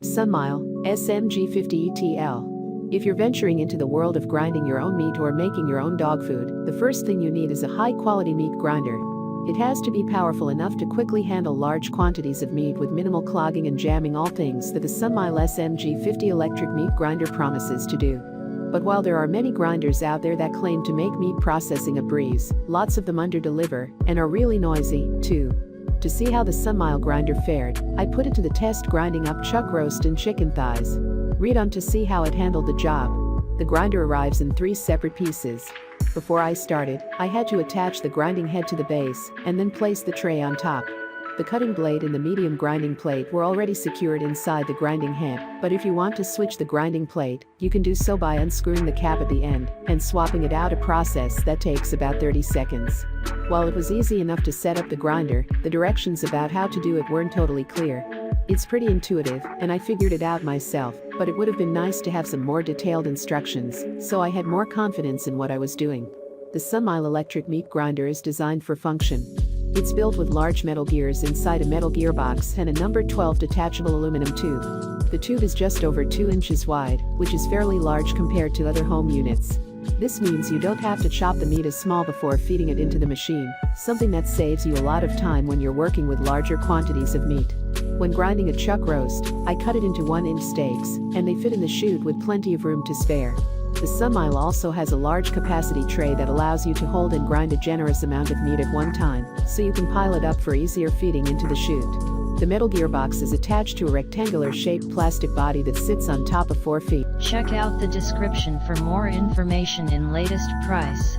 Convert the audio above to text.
Sunmile SM-G50 ETL. If you're venturing into the world of grinding your own meat or making your own dog food, the first thing you need is a high-quality meat grinder. It has to be powerful enough to quickly handle large quantities of meat with minimal clogging and jamming, all things that the Sunmile SM-G50 electric meat grinder promises to do. But while there are many grinders out there that claim to make meat processing a breeze, lots of them underdeliver and are really noisy, too. To see how the Sunmile grinder fared, I put it to the test grinding up chuck roast and chicken thighs. Read on to see how it handled the job. The grinder arrives in 3 separate pieces. Before I started, I had to attach the grinding head to the base and then place the tray on top. The cutting blade and the medium grinding plate were already secured inside the grinding head, but if you want to switch the grinding plate, you can do so by unscrewing the cap at the end and swapping it out, a process that takes about 30 seconds. While it was easy enough to set up the grinder, the directions about how to do it weren't totally clear. It's pretty intuitive, and I figured it out myself, but it would have been nice to have some more detailed instructions, so I had more confidence in what I was doing. The Sunmile electric meat grinder is designed for function. It's built with large metal gears inside a metal gearbox and a number 12 detachable aluminum tube. The tube is just over 2 inches wide, which is fairly large compared to other home units. This means you don't have to chop the meat as small before feeding it into the machine, something that saves you a lot of time when you're working with larger quantities of meat. When grinding a chuck roast, I cut it into 1-inch steaks, and they fit in the chute with plenty of room to spare. The Sunmile also has a large capacity tray that allows you to hold and grind a generous amount of meat at one time, so you can pile it up for easier feeding into the chute. The metal gearbox is attached to a rectangular-shaped plastic body that sits on top of 4 feet. Check out the description for more information in latest price.